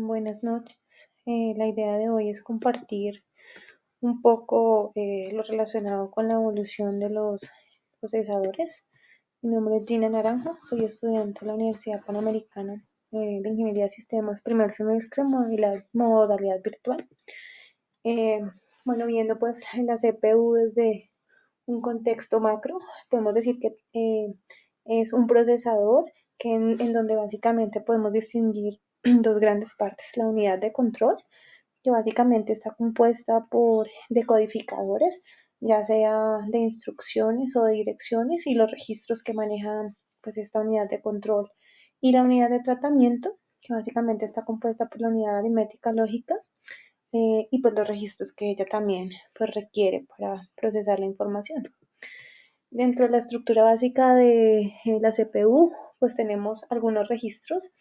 Buenas noches. La idea de hoy es compartir un poco lo relacionado con la evolución de los procesadores. Mi nombre es Gina Naranjo, soy estudiante de la Universidad Panamericana de Ingeniería de Sistemas, primer semestre, modalidad virtual. Eh, bueno, viendo pues la CPU desde un contexto macro, podemos decir que es un procesador en donde básicamente podemos distinguir dos grandes partes, la unidad de control, que básicamente está compuesta por decodificadores, ya sea de instrucciones o de direcciones, y los registros que manejan pues esta unidad de control, y la unidad de tratamiento, que básicamente está compuesta por la unidad aritmética lógica, y pues los registros que ella también pues requiere para procesar la información. Dentro de la estructura básica de la CPU, pues tenemos algunos registros.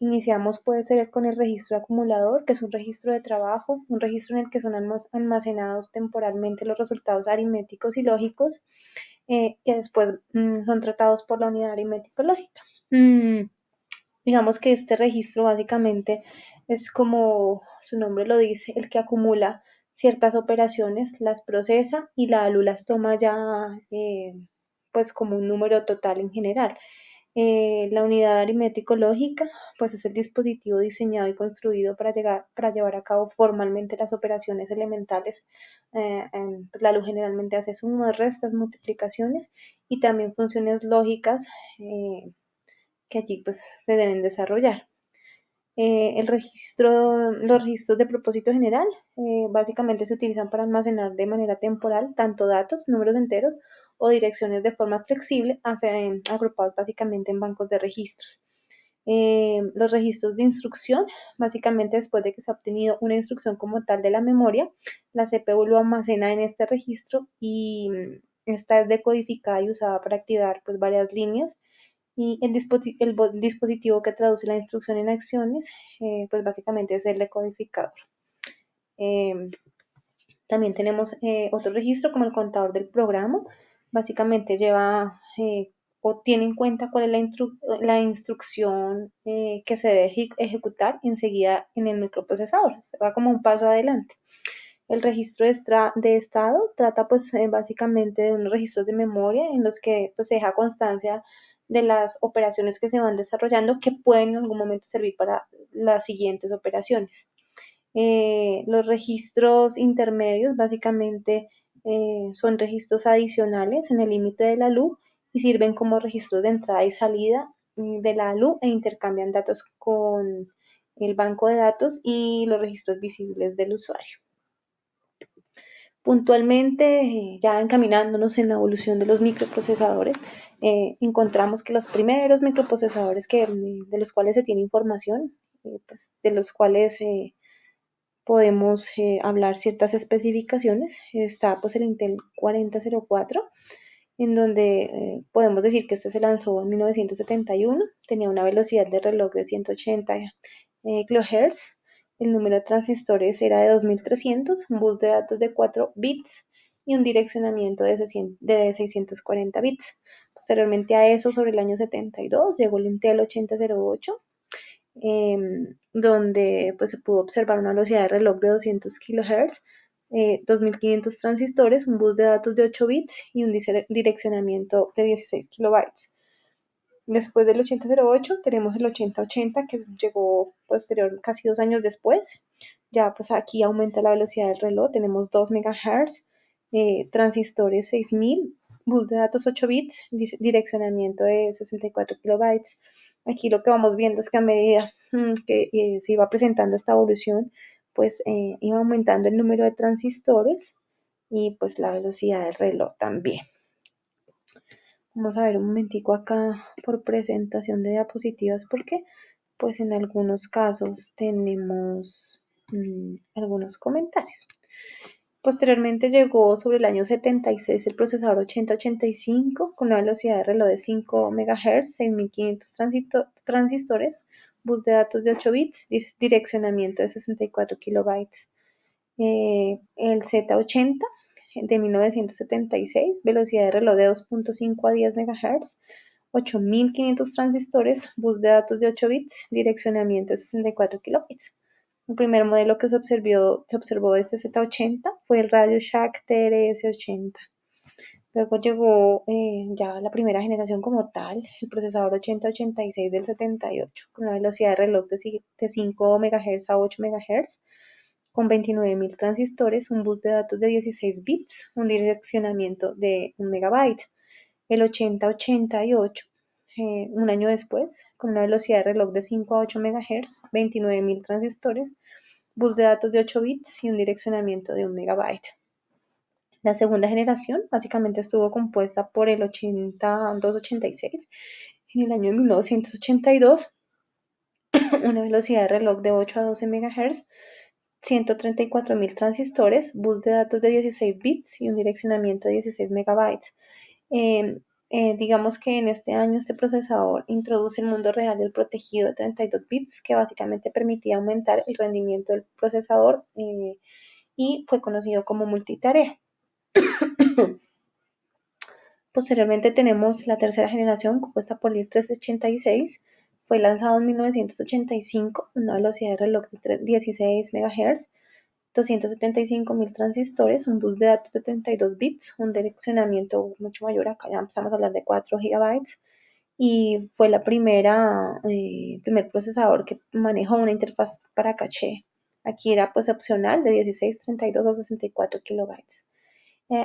Iniciamos, puede ser con el registro acumulador, que es un registro de trabajo, un registro en el que son almacenados temporalmente los resultados aritméticos y lógicos, que después son tratados por la unidad aritmético-lógica. Digamos que este registro básicamente es, como su nombre lo dice, el que acumula ciertas operaciones, las procesa y la ALU las toma ya pues como un número total en general. La unidad aritmético-lógica pues es el dispositivo diseñado y construido para llevar a cabo formalmente las operaciones elementales. La ALU generalmente hace sumas, restas, multiplicaciones y también funciones lógicas que allí pues se deben desarrollar. Los registros de propósito general básicamente se utilizan para almacenar de manera temporal tanto datos, números enteros o direcciones de forma flexible, agrupados básicamente en bancos de registros. Los registros de instrucción, básicamente después de que se ha obtenido una instrucción como tal de la memoria, la CPU lo almacena en este registro y esta es decodificada y usada para activar pues varias líneas, y el dispositivo que traduce la instrucción en acciones, pues básicamente es el decodificador. Eh, También tenemos otro registro como el contador del programa. Básicamente lleva o tiene en cuenta cuál es la instrucción que se debe ejecutar enseguida en el microprocesador. Se va como un paso adelante. El registro de estado trata pues básicamente de unos registros de memoria en los que pues, se deja constancia de las operaciones que se van desarrollando, que pueden en algún momento servir para las siguientes operaciones. Los registros intermedios básicamente son registros adicionales en el límite de la LU y sirven como registros de entrada y salida de la LU e intercambian datos con el banco de datos y los registros visibles del usuario. Puntualmente, ya encaminándonos en la evolución de los microprocesadores, encontramos que los primeros microprocesadores de los cuales se tiene información, pues, de los cuales podemos hablar ciertas especificaciones, está pues el Intel 4004, en donde podemos decir que este se lanzó en 1971, tenía una velocidad de reloj de 180 kHz, el número de transistores era de 2300, un bus de datos de 4 bits y un direccionamiento de 640 bits. Posteriormente a eso, sobre el año 72, llegó el Intel 8008, donde pues, se pudo observar una velocidad de reloj de 200 kHz, 2500 transistores, un bus de datos de 8 bits y un direccionamiento de 16 kilobytes. Después del 8008 tenemos el 8080, que llegó posterior, casi 2 años después. Ya pues aquí aumenta la velocidad del reloj, tenemos 2 MHz, transistores 6000, bus de datos 8 bits, direccionamiento de 64 kilobytes. Aquí lo que vamos viendo es que a medida que se iba presentando esta evolución, pues iba aumentando el número de transistores y pues la velocidad del reloj también. Vamos a ver un momentico acá por presentación de diapositivas porque pues en algunos casos tenemos algunos comentarios. Posteriormente llegó sobre el año 76 el procesador 8085 con una velocidad de reloj de 5 MHz, 6500 transistores, bus de datos de 8 bits, direccionamiento de 64 kilobytes. El Z80 de 1976, velocidad de reloj de 2.5 a 10 MHz, 8.500 transistores, bus de datos de 8 bits, direccionamiento de 64 kilobytes. El primer modelo que se observó de este Z80 fue el Radio Shack TRS-80. Luego llegó ya la primera generación como tal, el procesador 8086 del 78, con una velocidad de reloj de 5 MHz a 8 MHz, con 29.000 transistores, un bus de datos de 16 bits, un direccionamiento de 1 MB. El 8088, un año después, con una velocidad de reloj de 5 a 8 MHz, 29.000 transistores, bus de datos de 8 bits y un direccionamiento de 1 MB. La segunda generación básicamente estuvo compuesta por el 8286 en el año 1982, una velocidad de reloj de 8 a 12 MHz, 134.000 transistores, bus de datos de 16 bits y un direccionamiento de 16 megabytes. Digamos que en este año este procesador introduce el mundo real del protegido de 32 bits, que básicamente permitía aumentar el rendimiento del procesador y fue conocido como multitarea. Posteriormente tenemos la tercera generación, compuesta por el 386. Fue lanzado en 1985, una velocidad de reloj de 16 MHz, 275.000 transistores, un bus de datos de 32 bits, un direccionamiento mucho mayor, acá ya empezamos a hablar de 4 GB, y fue la primer procesador que manejó una interfaz para caché. Aquí era pues opcional de 16, 32 o 64 kilobytes.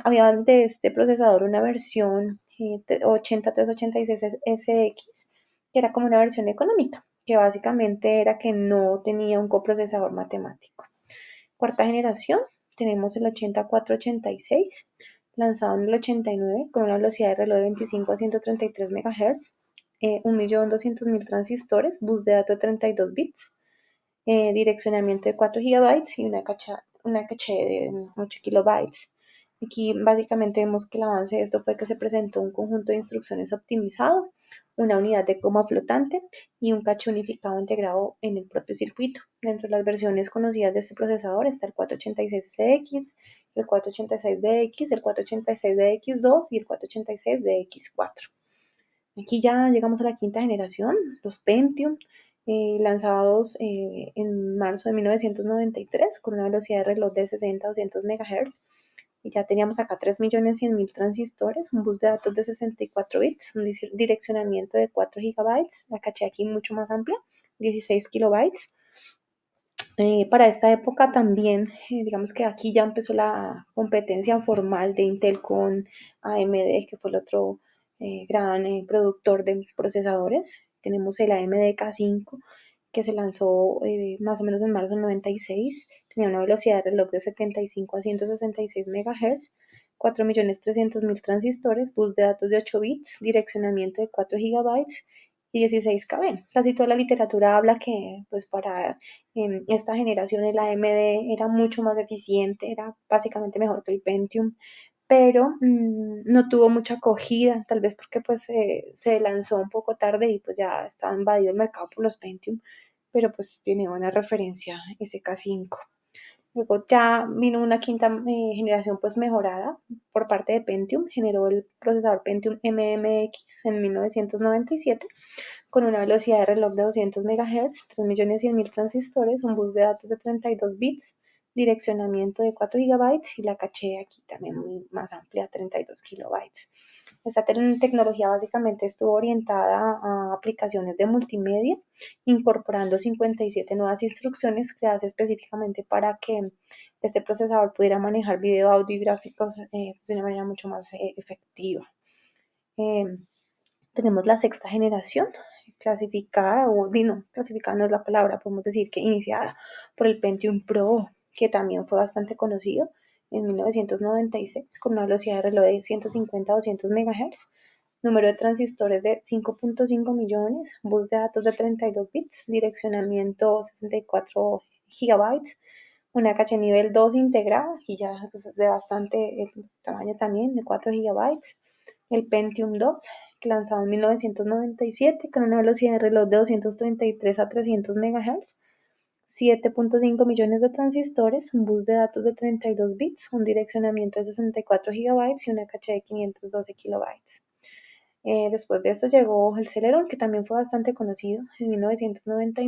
Había de este procesador una versión 80386SX, que era como una versión económica, que básicamente era que no tenía un coprocesador matemático. Cuarta generación, tenemos el 8486, lanzado en el 89 con una velocidad de reloj de 25 a 133 MHz, 1.200.000 transistores, bus de datos de 32 bits, direccionamiento de 4 GB y una caché de 8 kilobytes. Aquí básicamente vemos que el avance de esto fue que se presentó un conjunto de instrucciones optimizado, una unidad de coma flotante y un caché unificado integrado en el propio circuito. Dentro de las versiones conocidas de este procesador está el 486CX, el 486DX, el 486DX2 y el 486DX4. Aquí ya llegamos a la quinta generación, los Pentium, lanzados en marzo de 1993 con una velocidad de reloj de 60 a 200 MHz. Y ya teníamos acá 3.100.000 transistores, un bus de datos de 64 bits, un direccionamiento de 4 GB, la caché aquí mucho más amplia, 16 kilobytes. Para esta época también, digamos que aquí ya empezó la competencia formal de Intel con AMD, que fue el otro gran productor de procesadores. Tenemos el AMD K5, que se lanzó más o menos en marzo del 96. Tenía una velocidad de reloj de 75 a 166 MHz, 4.300.000 transistores, bus de datos de 8 bits, direccionamiento de 4 GB y 16 KB. Casi toda la literatura habla que pues para esta generación el AMD era mucho más eficiente, era básicamente mejor que el Pentium, pero no tuvo mucha acogida, tal vez porque pues se lanzó un poco tarde y pues ya estaba invadido el mercado por los Pentium, pero pues tiene buena referencia ese K5. Luego ya vino una quinta generación pues mejorada por parte de Pentium, generó el procesador Pentium MMX en 1997 con una velocidad de reloj de 200 MHz, 3.100.000 transistores, un bus de datos de 32 bits, direccionamiento de 4 GB y la caché aquí también muy más amplia, 32 kilobytes. Esta tecnología básicamente estuvo orientada a aplicaciones de multimedia, incorporando 57 nuevas instrucciones creadas específicamente para que este procesador pudiera manejar video, audio y gráficos de una manera mucho más efectiva. Eh, Tenemos la sexta generación, clasificada, o no, clasificada no es la palabra, podemos decir que iniciada por el Pentium Pro, que también fue bastante conocido en 1996, con una velocidad de reloj de 150 a 200 MHz, número de transistores de 5.5 millones, bus de datos de 32 bits, direccionamiento 64 GB, una caché nivel 2 integrada, y ya pues, de bastante tamaño también, de 4 GB, el Pentium 2, lanzado en 1997 con una velocidad de reloj de 233 a 300 MHz, 7.5 millones de transistores, un bus de datos de 32 bits, un direccionamiento de 64 GB y una caché de 512 kilobytes. Después de esto llegó el Celeron, que también fue bastante conocido en 1999.